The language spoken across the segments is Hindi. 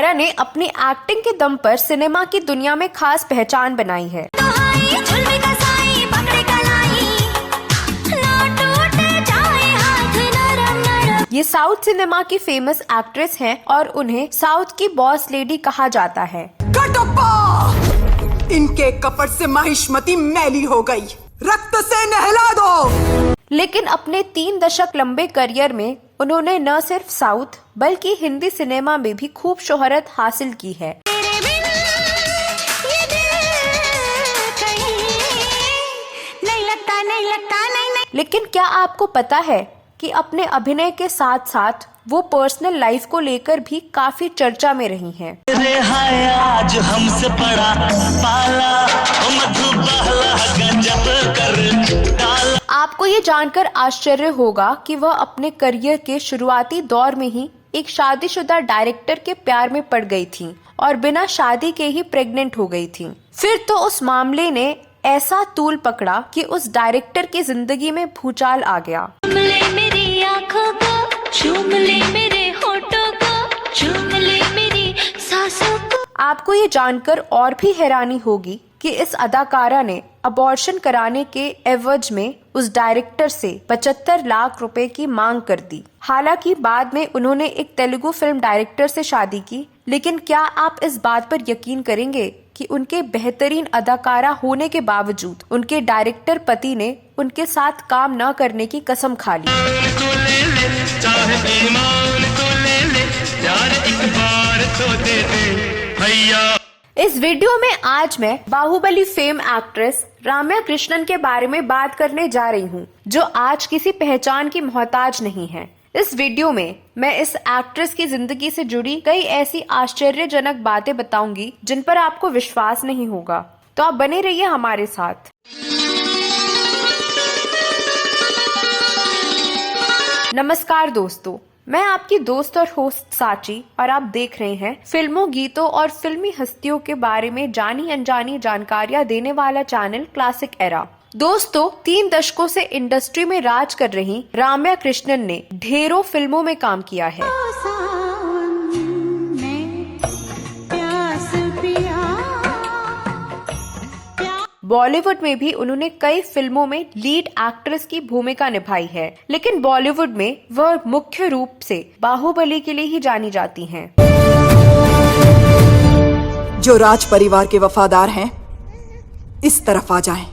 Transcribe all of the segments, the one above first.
अदाकारा ने अपनी एक्टिंग के दम पर सिनेमा की दुनिया में खास पहचान बनाई है। ये साउथ सिनेमा की फेमस एक्ट्रेस हैं और उन्हें साउथ की बॉस लेडी कहा जाता है। इनके कपट से महिष्मती मैली हो गई, रक्त से नहला दो। लेकिन अपने 3 दशक लंबे करियर में उन्होंने न सिर्फ साउथ बल्कि हिंदी सिनेमा में भी खूब शोहरत हासिल की है। लेकिन क्या आपको पता है कि अपने अभिनय के साथ साथ वो पर्सनल लाइफ को लेकर भी काफी चर्चा में रही हैं। आज हमसे पड़ा पाला, आपको ये जानकर आश्चर्य होगा कि वह अपने करियर के शुरुआती दौर में ही एक शादीशुदा डायरेक्टर के प्यार में पड़ गई थीं और बिना शादी के ही प्रेग्नेंट हो गई थीं। फिर तो उस मामले ने ऐसा तूल पकड़ा कि उस डायरेक्टर की जिंदगी में भूचाल आ गया। मेरी आँखों को चूम ले, मेरे होठों को चूम ले, मेरी सांसों को। आपको ये जानकर और भी हैरानी होगी कि इस अदाकारा ने अबॉर्शन कराने के एवज में उस डायरेक्टर से 75 लाख रुपए की मांग कर दी। हालांकि बाद में उन्होंने एक तेलुगु फिल्म डायरेक्टर से शादी की, लेकिन क्या आप इस बात पर यकीन करेंगे कि उनके बेहतरीन अदाकारा होने के बावजूद उनके डायरेक्टर पति ने उनके साथ काम न करने की कसम खा ली। इस वीडियो में आज मैं बाहुबली फेम एक्ट्रेस राम्या कृष्णन के बारे में बात करने जा रही हूँ, जो आज किसी पहचान की मोहताज नहीं है। इस वीडियो में मैं इस एक्ट्रेस की जिंदगी से जुड़ी कई ऐसी आश्चर्यजनक बातें बताऊंगी जिन पर आपको विश्वास नहीं होगा, तो आप बने रहिए हमारे साथ। नमस्कार दोस्तों, मैं आपकी दोस्त और होस्ट साची और आप देख रहे हैं फिल्मों, गीतों और फिल्मी हस्तियों के बारे में जानी अनजानी जानकारियां देने वाला चैनल क्लासिक एरा। दोस्तों, 3 दशकों से इंडस्ट्री में राज कर रही राम्या कृष्णन ने ढेरों फिल्मों में काम किया है। बॉलीवुड में भी उन्होंने कई फिल्मों में लीड एक्ट्रेस की भूमिका निभाई है, लेकिन बॉलीवुड में वह मुख्य रूप से बाहुबली के लिए ही जानी जाती हैं। जो राज परिवार के वफादार हैं, इस तरफ आ जाएं।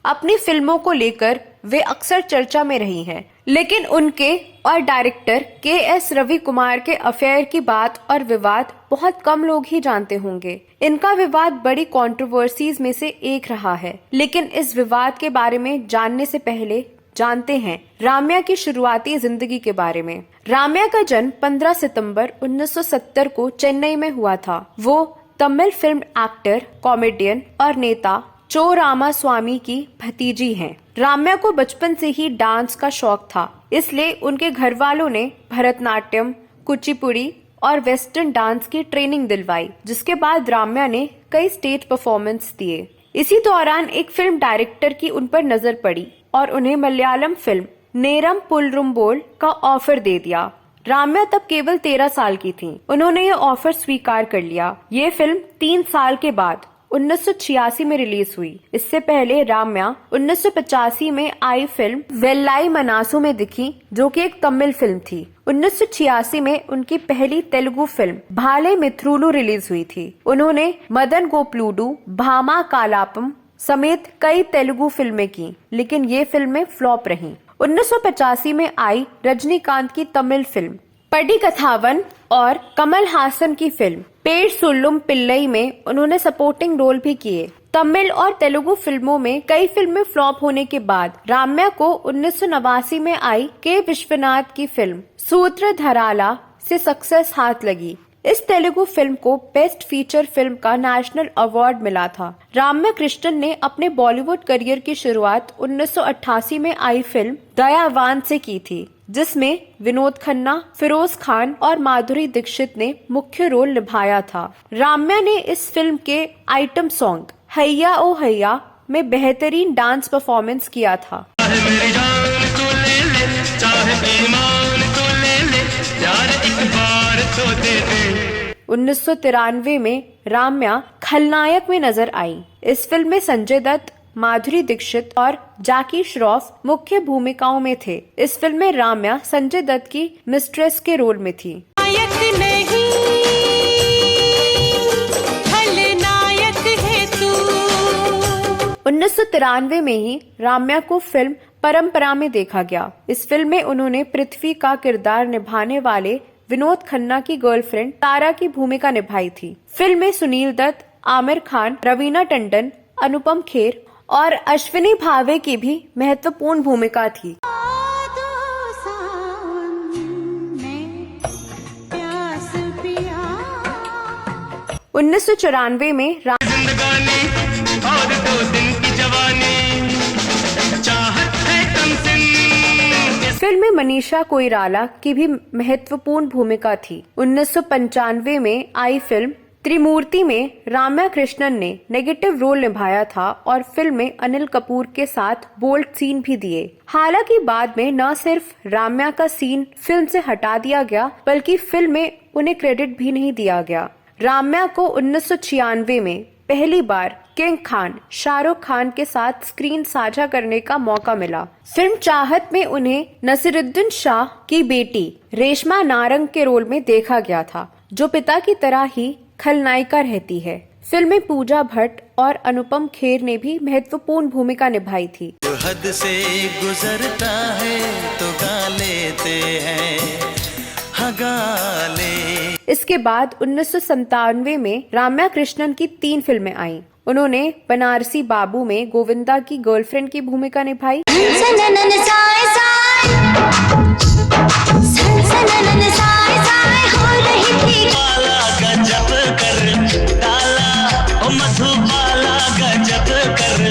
अपनी फिल्मों को लेकर वे अक्सर चर्चा में रही हैं, लेकिन उनके और डायरेक्टर के.एस. रवि कुमार के अफेयर की बात और विवाद बहुत कम लोग ही जानते होंगे। इनका विवाद बड़ी कंट्रोवर्सीज में से एक रहा है, लेकिन इस विवाद के बारे में जानने से पहले जानते हैं राम्या की शुरुआती जिंदगी के बारे में। राम्या का जन्म 15 सितंबर 1970 को चेन्नई में हुआ था। वो तमिल फिल्म एक्टर, कॉमेडियन और नेता चो रामास्वामी की भतीजी हैं। राम्या को बचपन से ही डांस का शौक था, इसलिए उनके घर वालों ने भरतनाट्यम, कुचिपुड़ी और वेस्टर्न डांस की ट्रेनिंग दिलवाई, जिसके बाद राम्या ने कई स्टेज परफॉर्मेंस दिए। इसी दौरान एक फिल्म डायरेक्टर की उन पर नजर पड़ी और उन्हें मलयालम फिल्म नेरम पुल्रुम्बोल का ऑफर दे दिया। राम्या तब केवल 13 साल की थीं। उन्होंने ये ऑफर स्वीकार कर लिया। ये फिल्म 3 साल के बाद 1986 में रिलीज हुई। इससे पहले राम्या 1985 में आई फिल्म वेल्लाई मनासु में दिखी, जो कि एक तमिल फिल्म थी। 1986 में उनकी पहली तेलुगु फिल्म भाले मित्रुलु रिलीज हुई थी। उन्होंने मदन गोपलूडू, भामा कालापम समेत कई तेलुगु फिल्में की, लेकिन ये फिल्में फ्लॉप रहीं। 1985 में आई रजनीकांत की तमिल फिल्म पडी कथावन और कमल हासन की फिल्म पेर सुल्लुम पिल्लई में उन्होंने सपोर्टिंग रोल भी किए। तमिल और तेलुगु फिल्मों में कई फिल्में फ्लॉप होने के बाद राम्या को 1989 में आई के विश्वनाथ की फिल्म सूत्रधाराला से सक्सेस हाथ लगी। इस तेलुगु फिल्म को बेस्ट फीचर फिल्म का नेशनल अवार्ड मिला था। राम्या कृष्णन ने अपने बॉलीवुड करियर की शुरुआत 1988 में आई फिल्म दयावान से की थी, जिसमें विनोद खन्ना, फिरोज खान और माधुरी दीक्षित ने मुख्य रोल निभाया था। राम्या ने इस फिल्म के आइटम सॉन्ग हैया ओ हैया में बेहतरीन डांस परफॉर्मेंस किया था। चाहे ईमान तो ले ले, प्यार एक बार और तो दे दे। 1993 में राम्या खलनायक में नजर आई। इस फिल्म में संजय दत्त, माधुरी दीक्षित और जैकी श्रॉफ मुख्य भूमिकाओं में थे। इस फिल्म में राम्या संजय दत्त की मिस्ट्रेस के रोल में थी। नायक नहीं, खलनायक है तू। 1993 में ही राम्या को फिल्म परंपरा में देखा गया। इस फिल्म में उन्होंने पृथ्वी का किरदार निभाने वाले विनोद खन्ना की गर्लफ्रेंड तारा की भूमिका निभाई थी। फिल्म में सुनील दत्त, आमिर खान, रवीना टंडन, अनुपम खेर और अश्विनी भावे की भी महत्वपूर्ण भूमिका थी। 1994 में जिंदगानी और 2 दिन की जवानी, चाहत है कम सिन। फिल्म में मनीषा कोइराला की भी महत्वपूर्ण भूमिका थी। 1995 में आई फिल्म त्रिमूर्ति में राम्या कृष्णन ने नेगेटिव रोल निभाया था और फिल्म में अनिल कपूर के साथ बोल्ड सीन भी दिए। हालांकि बाद में न सिर्फ राम्या का सीन फिल्म से हटा दिया गया, बल्कि फिल्म में उन्हें क्रेडिट भी नहीं दिया गया। राम्या को 1996 में पहली बार किंग खान शाहरुख खान के साथ स्क्रीन साझा करने का मौका मिला। फिल्म चाहत में उन्हें नसीरुद्दीन शाह की बेटी रेशमा नारंग के रोल में देखा गया था, जो पिता की तरह ही खलनायिका रहती है। फिल्म में पूजा भट्ट और अनुपम खेर ने भी महत्वपूर्ण भूमिका निभाई थी। जो हद से गुजरता है तो गा लेते हैं, हाँ गा ले। इसके बाद 1997 में राम्या कृष्णन की 3 फिल्में आईं। उन्होंने बनारसी बाबू में गोविंदा की गर्लफ्रेंड की भूमिका निभाई। बाला गजब कर ताला, ओ मधुबाला गजब कर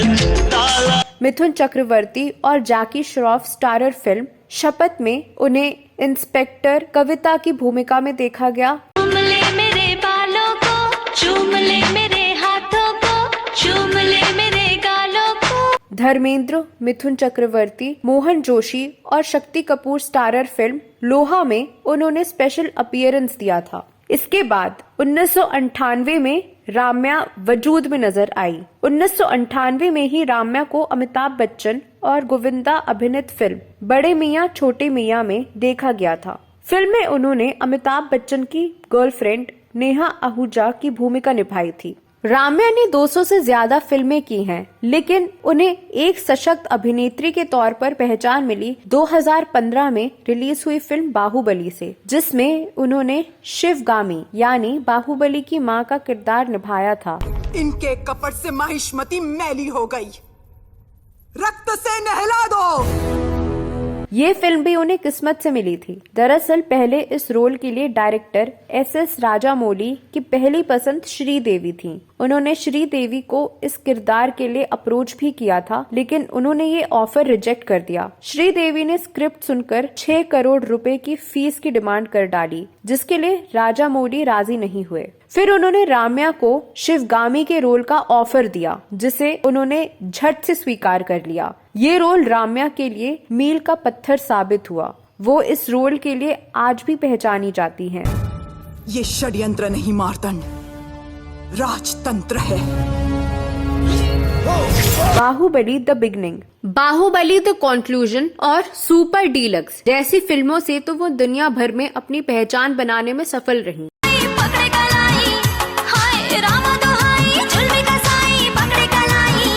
ताला। मिथुन चक्रवर्ती और जैकी श्रॉफ स्टारर फिल्म शपथ में उन्हें इंस्पेक्टर कविता की भूमिका में देखा गया। चूम ले मेरे बालों को, चूम ले मेरे हाथों को, चूम ले मेरे गालों को। धर्मेंद्र, मिथुन चक्रवर्ती, मोहन जोशी और शक्ति कपूर स्टारर फिल्म लोहा में उन्होंने स्पेशल अपीयरेंस दिया था। इसके बाद 1998 में राम्या वजूद में नजर आई। 1998 में ही राम्या को अमिताभ बच्चन और गोविंदा अभिनीत फिल्म बड़े मियाँ छोटे मियाँ में देखा गया था। फिल्म में उन्होंने अमिताभ बच्चन की गर्लफ्रेंड नेहा आहूजा की भूमिका निभाई थी। राम्या ने 200 से ज्यादा फिल्में की हैं, लेकिन उन्हें एक सशक्त अभिनेत्री के तौर पर पहचान मिली 2015 में रिलीज हुई फिल्म बाहुबली से, जिसमें उन्होंने शिवगामी यानी बाहुबली की मां का किरदार निभाया था। इनके कपट से माहिष्मती मैली हो गई, रक्त से नहला दो। ये फिल्म भी उन्हें किस्मत से मिली थी। दरअसल पहले इस रोल के लिए डायरेक्टर SS राजामौली की पहली पसंद श्रीदेवी थी। उन्होंने श्रीदेवी को इस किरदार के लिए अप्रोच भी किया था, लेकिन उन्होंने ये ऑफर रिजेक्ट कर दिया। श्रीदेवी ने स्क्रिप्ट सुनकर 6 करोड़ रुपए की फीस की डिमांड कर डाली, जिसके लिए राजामौली राजी नहीं हुए। फिर उन्होंने राम्या को शिवगामी के रोल का ऑफर दिया, जिसे उन्होंने झट से स्वीकार कर लिया। ये रोल राम्या के लिए मील का पत्थर साबित हुआ। वो इस रोल के लिए आज भी पहचानी जाती हैं। ये षड्यंत्र नहीं मार्तंड, राजतंत्र है। Baahubali the beginning, Baahubali the conclusion और सुपर डीलक्स जैसी फिल्मों से तो वो दुनिया भर में अपनी पहचान बनाने में सफल रही। पकड़े कलाई, हाय रामा दुहाई, झुलमी कसाई, पकड़े कलाई।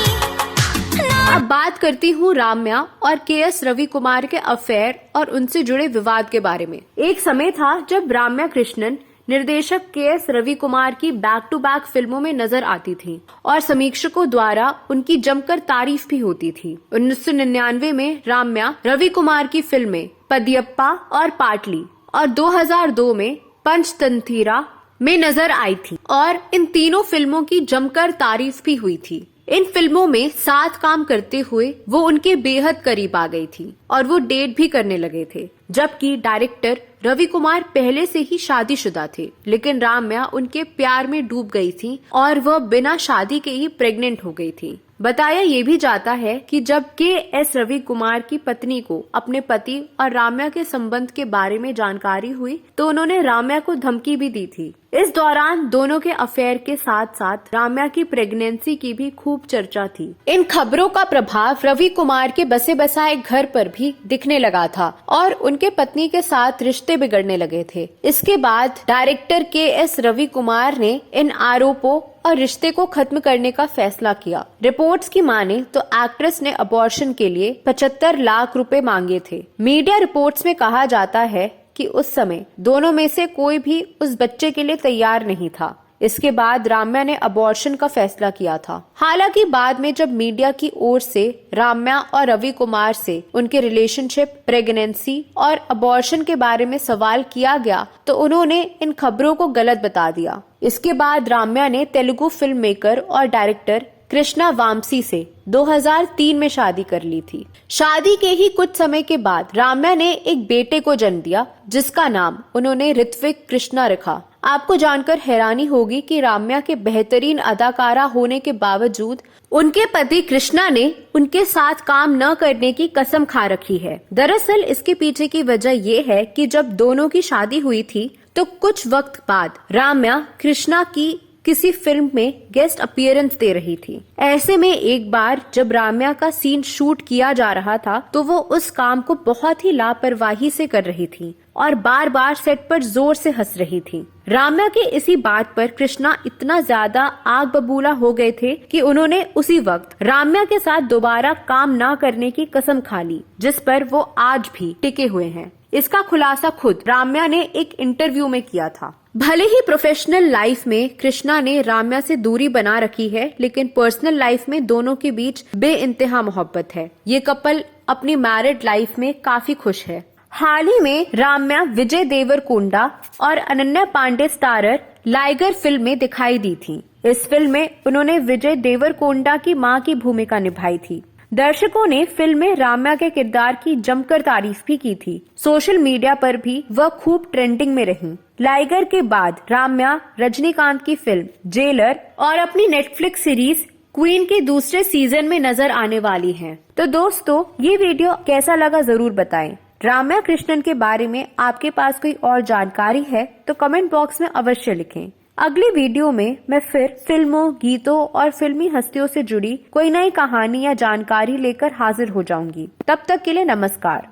अब बात करती हूँ राम्या और KS रवि कुमार के अफेयर और उनसे जुड़े विवाद के बारे में। एक समय था जब राम्या कृष्णन निर्देशक KS रवि कुमार की बैक टू बैक फिल्मों में नजर आती थी और समीक्षकों द्वारा उनकी जमकर तारीफ भी होती थी। 1999 में राम्या रवि कुमार की फिल्में पदियप्पा और पाटली और 2002 में पंचतंत्रा में नजर आई थी और इन तीनों फिल्मों की जमकर तारीफ भी हुई थी। इन फिल्मों में साथ काम करते हुए वो उनके बेहद करीब आ गई थी और वो डेट भी करने लगे थे, जबकि डायरेक्टर रवि कुमार पहले से ही शादीशुदा थे। लेकिन राम्या उनके प्यार में डूब गई थी और वह बिना शादी के ही प्रेग्नेंट हो गई थी। बताया ये भी जाता है कि जब के.एस. रवि कुमार की पत्नी को अपने पति और राम्या के संबंध के बारे में जानकारी हुई तो उन्होंने राम्या को धमकी भी दी थी। इस दौरान दोनों के अफेयर के साथ साथ राम्या की प्रेगनेंसी की भी खूब चर्चा थी। इन खबरों का प्रभाव रवि कुमार के बसे बसाए घर पर भी दिखने लगा था और उनके पत्नी के साथ रिश्ते बिगड़ने लगे थे। इसके बाद डायरेक्टर के.एस. रवि कुमार ने इन आरोपों और रिश्ते को खत्म करने का फैसला किया। रिपोर्ट्स की माने तो एक्ट्रेस ने अबॉर्शन के लिए 75 लाख रुपए मांगे थे। मीडिया रिपोर्ट्स में कहा जाता है कि उस समय दोनों में से कोई भी उस बच्चे के लिए तैयार नहीं था। इसके बाद राम्या ने अबॉर्शन का फैसला किया था। हालांकि बाद में जब मीडिया की ओर से राम्या और रवि कुमार से उनके रिलेशनशिप, प्रेगनेंसी और अबॉर्शन के बारे में सवाल किया गया तो उन्होंने इन खबरों को गलत बता दिया। इसके बाद राम्या ने तेलुगु फिल्म मेकर और डायरेक्टर कृष्णा वामसी से 2003 में शादी कर ली थी। शादी के ही कुछ समय के बाद राम्या ने एक बेटे को जन्म दिया जिसका नाम उन्होंने ऋत्विक कृष्णा रखा। आपको जानकर हैरानी होगी कि राम्या के बेहतरीन अदाकारा होने के बावजूद उनके पति कृष्णा ने उनके साथ काम न करने की कसम खा रखी है। दरअसल इसके पीछे की वजह ये है कि जब दोनों की शादी हुई थी तो कुछ वक्त बाद राम्या कृष्णा की किसी फिल्म में गेस्ट अपीयरेंस दे रही थी। ऐसे में एक बार जब राम्या का सीन शूट किया जा रहा था तो वो उस काम को बहुत ही लापरवाही से कर रही थी और बार बार सेट पर जोर से हंस रही थी। राम्या के इसी बात पर कृष्णा इतना ज्यादा आग बबूला हो गए थे कि उन्होंने उसी वक्त राम्या के साथ दोबारा काम न करने की कसम खा ली, जिस पर वो आज भी टिके हुए हैं। इसका खुलासा खुद राम्या ने एक इंटरव्यू में किया था। भले ही प्रोफेशनल लाइफ में कृष्णा ने राम्या से दूरी बना रखी है, लेकिन पर्सनल लाइफ में दोनों के बीच बेइंतहा मोहब्बत है। ये कपल अपनी मैरिड लाइफ में काफी खुश है। हाल ही में राम्या विजय देवरकोंडा और Ananya Panday starrer Liger film में दिखाई दी थी। इस फिल्म में उन्होंने विजय देवरकोंडा की मां की भूमिका निभाई थी। दर्शकों ने फिल्म में राम्या के किरदार की जमकर तारीफ भी की थी। सोशल मीडिया पर भी वह खूब ट्रेंडिंग में रही। लाइगर के बाद राम्या रजनीकांत की फिल्म जेलर और अपनी नेटफ्लिक्स सीरीज क्वीन के दूसरे सीजन में नजर आने वाली हैं। तो दोस्तों, ये वीडियो कैसा लगा जरूर बताएं। राम्या कृष्णन के बारे में आपके पास कोई और जानकारी है तो कमेंट बॉक्स में अवश्य लिखें। अगली वीडियो में मैं फिर फिल्मों, गीतों और फिल्मी हस्तियों से जुड़ी कोई नई कहानी या जानकारी लेकर हाजिर हो जाऊंगी। तब तक के लिए नमस्कार।